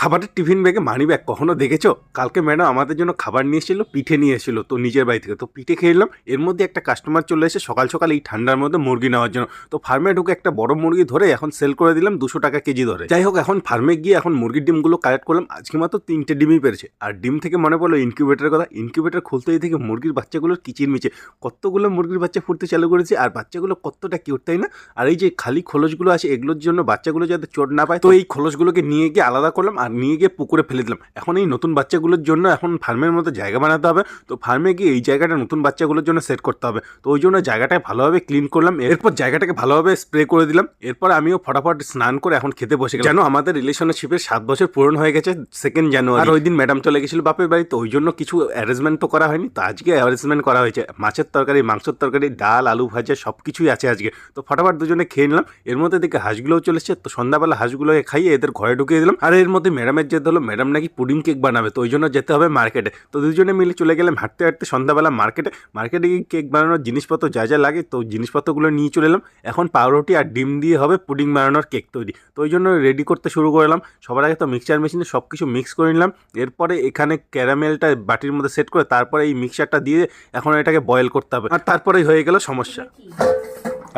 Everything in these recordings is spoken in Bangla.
খাবারের টিফিন ব্যাগে মানি ব্যাগ কখনো দেখেছো? কালকে ম্যাডাম আমাদের জন্য খাবার নিয়ে এসেছিল, পিঠে নিয়ে এসেছিল তো নিজের বাড়ি থেকে। তো পিঠে খেয়ে এলাম, এর মধ্যে একটা কাস্টমার চলে এসে সকাল সকাল এই ঠান্ডার মধ্যে মুরগি নেওয়ার জন্য। তো ফার্মে ঢুকে একটা বড় মুরগি ধরে এখন সেল করে দিলাম 200 টাকা কেজি ধরে। যাই হোক, এখন ফার্মে গিয়ে এখন মুরগির ডিমগুলো কালেক্ট করলাম। আজকে মাত্র 3টে ডিমই পেরেছে। আর ডিম থেকে মনে পড়লো ইনকিউবেটারের কথা। ইনকিউবেটার খুলতেই থেকে মুরগির বাচ্চাগুলোর কিচিরমিচে কতগুলো মুরগির বাচ্চা ফুটতে চালু করেছে, আর বাচ্চাগুলো কতটা কিউট, তাই না? আর এই যে খালি খোলসগুলো আছে, এগুলোর জন্য বাচ্চাগুলো যাতে চোট না পায়, তো এই খোলসগুলোকে নিয়ে গিয়ে আলাদা করলাম আর নিয়ে গিয়ে পুকুরে ফেলে দিলাম। এখন এই নতুন বাচ্চাগুলোর জন্য এখন ফার্মের মধ্যে জায়গা বানাতে হবে। তো ফার্মে গিয়ে এই জায়গাটা নতুন বাচ্চাগুলোর জন্য সেট করতে হবে। তো ওই জন্য জায়গাটাকে ভালোভাবে ক্লিন করলাম, এরপর জায়গাটাকে ভালোভাবে স্প্রে করে দিলাম। এরপর আমিও ফটাফট স্নান করে এখন খেতে বসে গেলাম। জানো, আমাদের রিলেশনশিপের 7 বছর পূরণ হয়ে গেছে 2 জানুয়ারি। আর ওই দিন ম্যাডাম চলে গেছিল বাপের বাড়ি, তো ওই জন্য কিছু অ্যারেঞ্জমেন্ট তো করা হয়নি। তো আজকে অ্যারেঞ্জমেন্ট করা হয়েছে, মাছের তরকারি, মাংসের তরকারি, ডাল, আলু ভাজা সব কিছুই আছে আজকে। তো ফটাফট দুজনে খেয়ে নিলাম। এর মধ্যে দেখে হাঁসগুলোও চলে এসেছে। তো সন্ধ্যাবেলা হাঁসগুলোকে খাইয়ে এদের ঘরে ঢুকিয়ে দিলাম। আর এর মধ্যে ম্যাডামের যেতে হলো, ম্যাডাম নাকি পুডিং কেক বানাবে, তো ওই জন্য যেতে হবে মার্কেটে। তো দুজনে মিলে চলে গেলাম হাঁটতে হাঁটতে সন্ধ্যাবেলা মার্কেটে গিয়ে কেক বানানোর জিনিসপত্র যা যা লাগে, তো জিনিসপত্রগুলো নিয়ে চলে এলাম। এখন পাউরুটি আর ডিম দিয়ে হবে পুডিং বানানোর কেক তৈরি। তো ওই জন্য রেডি করতে শুরু করলাম। সবার আগে তো মিক্সচার মেশিনে সব কিছু মিক্স করে নিলাম। এরপরে এখানে ক্যারামেলটা বাটির মধ্যে সেট করে তারপরে এই মিক্সচারটা দিয়ে এখন এটাকে বয়েল করতে হবে। আর তারপরেই হয়ে গেল সমস্যা।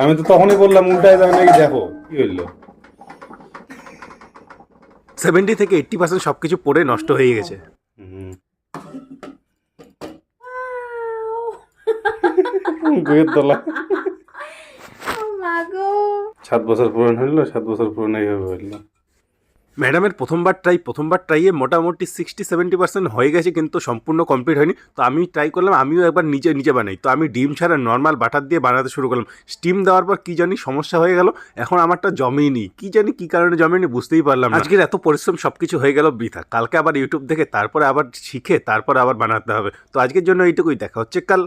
আমি তো তখনই বললাম উল্টায় যাবে নাকি, দেখো কি হইলো। 70 থেকে 80% সব কিছু পড়ে নষ্ট হয়ে গেছে। গুয়ের তলা। মাগো 7 বছর পূরণ হইলো, 7 বছর পূরণ এইভাবে হইলো। ম্যাডামের প্রথমবার ট্রাইয়ে মোটামুটি 60-70% হয়ে গেছে, কিন্তু সম্পূর্ণ কমপ্লিট হয়নি। তো আমি ট্রাই করলাম, আমিও একবার নিজে বানাই। তো আমি ডিম ছাড়া নর্মাল বাটার দিয়ে বানাতে শুরু করলাম। স্টিম দেওয়ার পর কি জানি সমস্যা হয়ে গেল, এখন আমারটা জমেইনি। কি জানি কি কারণে জমেনি, বুঝতেই পারলাম না। আজকের এত পরিশ্রম সবকিছু হয়ে গেল বৃথা। কালকে আবার ইউটিউব দেখে তারপরে আবার শিখে তারপরে আবার বানাতে হবে। তো আজকের জন্য এইটুকুই, দেখা হচ্ছে কাল।